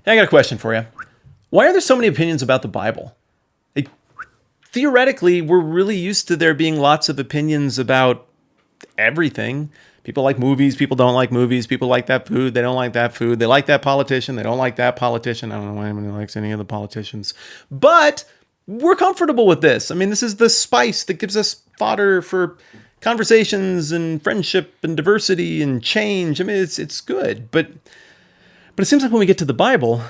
Hey, I got a question for you. Why are there so many opinions about the Bible? Like, theoretically, we're really used to there being lots of opinions about everything. People like movies, people don't like movies, people like that food, they don't like that food, they like that politician, they don't like that politician. I don't know why anybody likes any of the politicians. But we're comfortable with this. I mean, this is the spice that gives us fodder for conversations and friendship and diversity and change. I mean, it's good. But it seems like when we get to the Bible,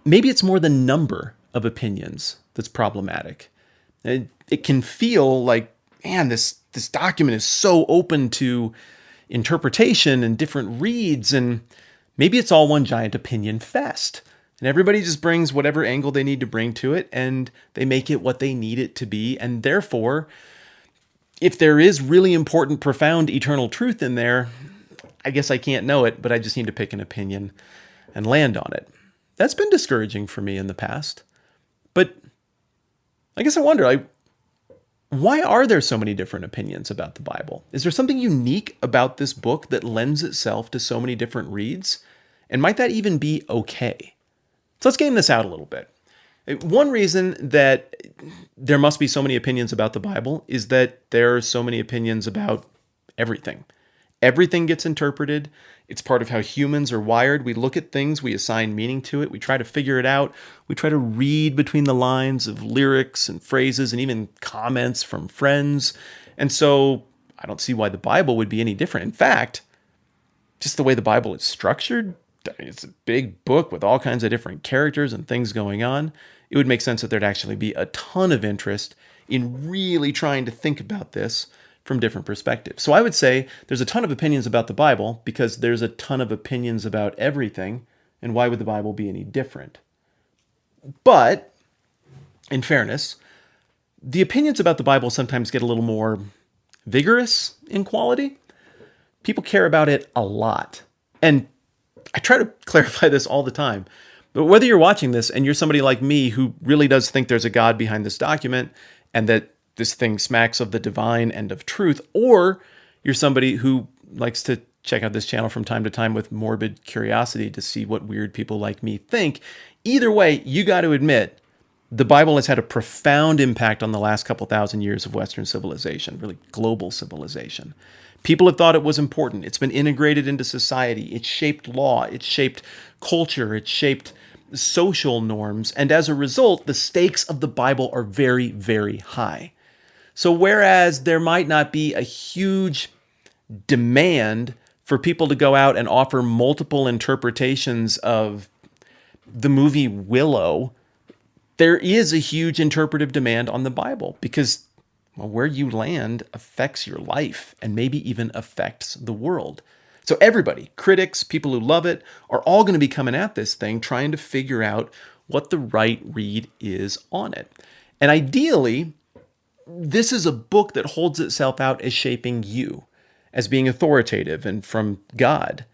maybe it's more the number of opinions that's problematic. It can feel like, man, this document is so open to interpretation and different reads, and maybe it's all one giant opinion fest. And everybody just brings whatever angle they need to bring to it, and they make it what they need it to be. And therefore, if there is really important, profound, eternal truth in there, I guess I can't know it, but I just need to pick an opinion and land on it. That's been discouraging for me in the past. But I guess I wonder, why are there so many different opinions about the Bible? Is there something unique about this book that lends itself to so many different reads? And might that even be okay? So let's game this out a little bit. One reason that there must be so many opinions about the Bible is that there are so many opinions about everything. Everything gets interpreted. It's part of how humans are wired. We look at things, we assign meaning to it, we try to figure it out, we try to read between the lines of lyrics and phrases and even comments from friends. And so I don't see why the Bible would be any different. In fact, just the way the Bible is structured, I mean, it's a big book with all kinds of different characters and things going on. It would make sense that there'd actually be a ton of interest in really trying to think about this from different perspectives. So I would say there's a ton of opinions about the Bible because there's a ton of opinions about everything, and why would the Bible be any different? But, in fairness, the opinions about the Bible sometimes get a little more vigorous in quality. People care about it a lot. And I try to clarify this all the time. But whether you're watching this and you're somebody like me who really does think there's a God behind this document and that this thing smacks of the divine and of truth, or you're somebody who likes to check out this channel from time to time with morbid curiosity to see what weird people like me think, either way, you got to admit, the Bible has had a profound impact on the last couple thousand years of Western civilization, really global civilization. People have thought it was important. It's been integrated into society. It's shaped law. It's shaped culture. It's shaped social norms. And as a result, the stakes of the Bible are very, very high. So whereas there might not be a huge demand for people to go out and offer multiple interpretations of the movie Willow, there is a huge interpretive demand on the Bible because, well, where you land affects your life and maybe even affects the world. So everybody, critics, people who love it, are all going to be coming at this thing trying to figure out what the right read is on it. And ideally, this is a book that holds itself out as shaping you, as being authoritative and from God.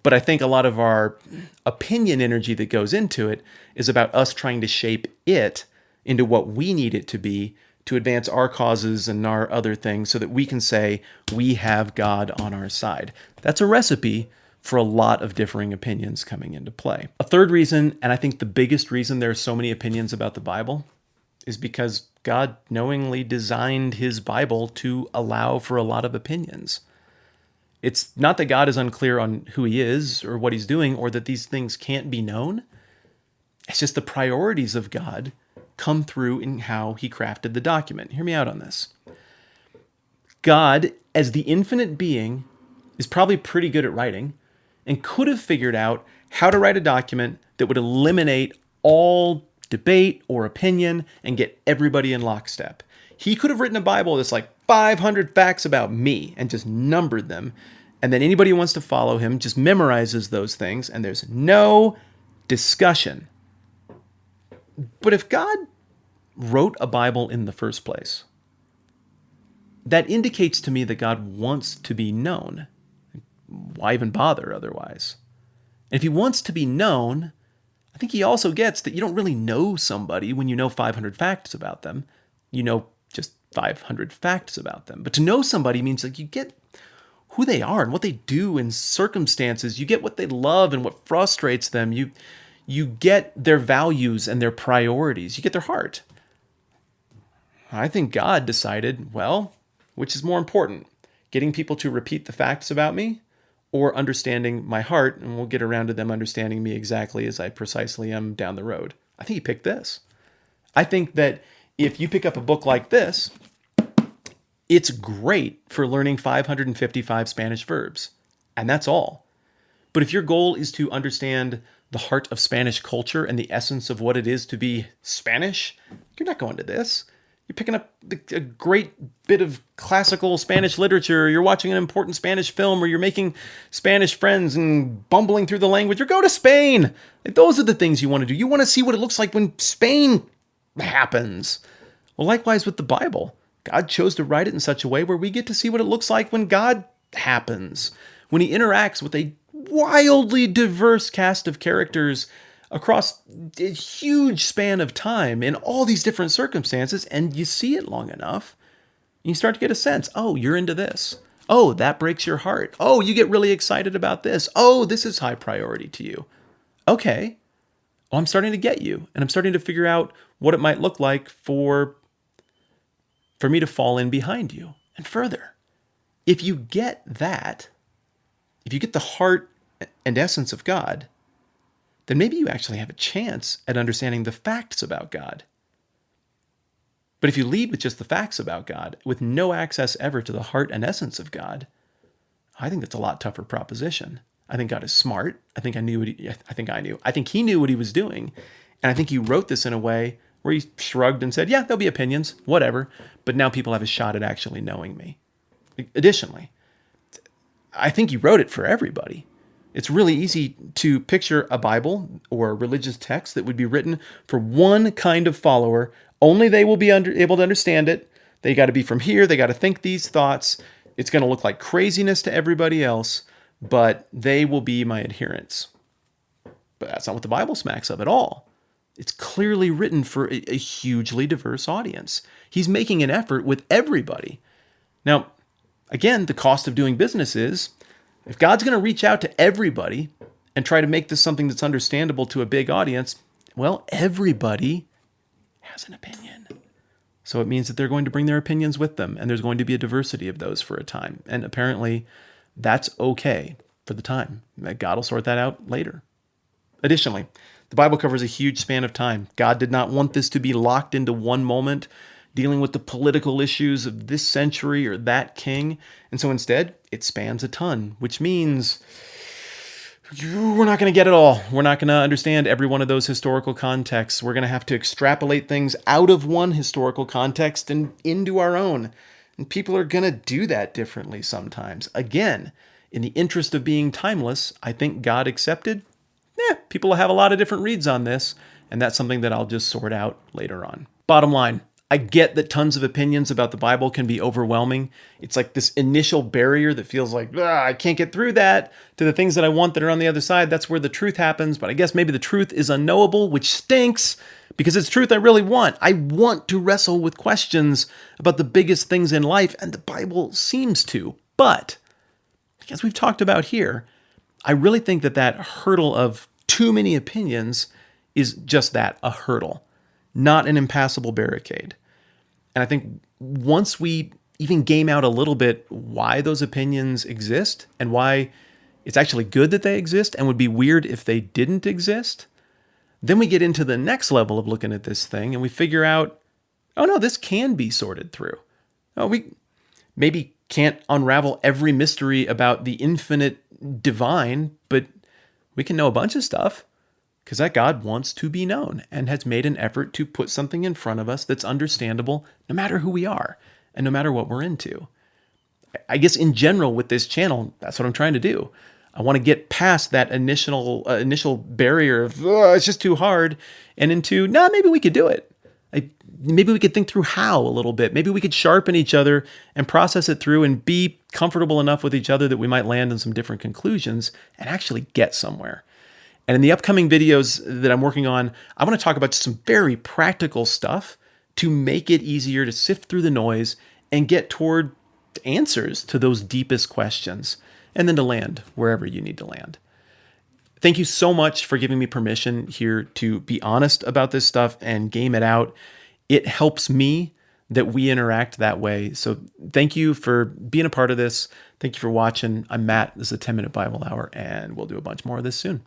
But I think a lot of our opinion energy that goes into it is about us trying to shape it into what we need it to be to advance our causes and our other things so that we can say we have God on our side. That's a recipe for a lot of differing opinions coming into play. A third reason, and I think the biggest reason there are so many opinions about the Bible, is because God knowingly designed his Bible to allow for a lot of opinions. It's not that God is unclear on who he is or what he's doing or that these things can't be known. It's just the priorities of God come through in how he crafted the document. Hear me out on this. God, as the infinite being, is probably pretty good at writing and could have figured out how to write a document that would eliminate all debate or opinion and get everybody in lockstep. He could have written a Bible that's like 500 facts about me and just numbered them. And then anybody who wants to follow him just memorizes those things and there's no discussion. But if God wrote a Bible in the first place, that indicates to me that God wants to be known. Why even bother otherwise? And if he wants to be known, I think he also gets that you don't really know somebody when you know 500 facts about them. You know just 500 facts about them. But to know somebody means like you get who they are and what they do in circumstances. You get what they love and what frustrates them. You get their values and their priorities. You get their heart. I think God decided, well, which is more important? Getting people to repeat the facts about me or understanding my heart, and we'll get around to them understanding me exactly as I precisely am down the road. I think he picked this. I think that if you pick up a book like this, it's great for learning 555 Spanish verbs, and that's all. But if your goal is to understand the heart of Spanish culture and the essence of what it is to be Spanish, you're not going to this. You're picking up a great bit of classical Spanish literature, or you're watching an important Spanish film, or you're making Spanish friends and bumbling through the language, or go to Spain. Those are the things you want to do. You want to see what it looks like when Spain happens. Well, likewise with the Bible. God chose to write it in such a way where we get to see what it looks like when God happens, when he interacts with a wildly diverse cast of characters across a huge span of time in all these different circumstances, and you see it long enough, you start to get a sense, oh, you're into this. Oh, that breaks your heart. Oh, you get really excited about this. Oh, this is high priority to you. Okay. Oh, I'm starting to get you, and I'm starting to figure out what it might look like for me to fall in behind you. And further, if you get that, if you get the heart and essence of God, then maybe you actually have a chance at understanding the facts about God. But if you lead with just the facts about God, with no access ever to the heart and essence of God, I think that's a lot tougher proposition. I think God is smart. I think he knew what he was doing. And I think he wrote this in a way where he shrugged and said, yeah, there'll be opinions, whatever. But now people have a shot at actually knowing me. Additionally, I think he wrote it for everybody. It's really easy to picture a Bible or a religious text that would be written for one kind of follower. Only they will be able to understand it. They got to be from here. They got to think these thoughts. It's going to look like craziness to everybody else, but they will be my adherents. But that's not what the Bible smacks of at all. It's clearly written for a hugely diverse audience. He's making an effort with everybody. Now, again, the cost of doing business is, if God's going to reach out to everybody and try to make this something that's understandable to a big audience, well, everybody has an opinion. So it means that they're going to bring their opinions with them, and there's going to be a diversity of those for a time. And apparently, that's okay for the time. God will sort that out later. Additionally, the Bible covers a huge span of time. God did not want this to be locked into one moment, dealing with the political issues of this century or that king. And so instead, it spans a ton, which means we're not going to get it all. We're not going to understand every one of those historical contexts. We're going to have to extrapolate things out of one historical context and into our own. And people are going to do that differently sometimes. Again, in the interest of being timeless, I think God accepted, people will have a lot of different reads on this, and that's something that I'll just sort out later on. Bottom line, I get that tons of opinions about the Bible can be overwhelming. It's like this initial barrier that feels like, I can't get through that, to the things that I want that are on the other side. That's where the truth happens. But I guess maybe the truth is unknowable, which stinks, because it's truth I really want. I want to wrestle with questions about the biggest things in life, and the Bible seems to. But, as we've talked about here, I really think that hurdle of too many opinions is just that, a hurdle, not an impassable barricade. And I think once we even game out a little bit why those opinions exist and why it's actually good that they exist and would be weird if they didn't exist, then we get into the next level of looking at this thing and we figure out, oh no, this can be sorted through. Oh, we maybe can't unravel every mystery about the infinite divine, but we can know a bunch of stuff because that God wants to be known and has made an effort to put something in front of us that's understandable no matter who we are and no matter what we're into. I guess in general with this channel, that's what I'm trying to do. I want to get past that initial barrier of, it's just too hard, and into, maybe we could do it. Maybe we could think through how a little bit. Maybe we could sharpen each other and process it through and be comfortable enough with each other that we might land on some different conclusions and actually get somewhere. And in the upcoming videos that I'm working on, I want to talk about some very practical stuff to make it easier to sift through the noise and get toward answers to those deepest questions, and then to land wherever you need to land. Thank you so much for giving me permission here to be honest about this stuff and game it out. It helps me that we interact that way. So thank you for being a part of this. Thank you for watching. I'm Matt. This is a 10-Minute Bible Hour, and we'll do a bunch more of this soon.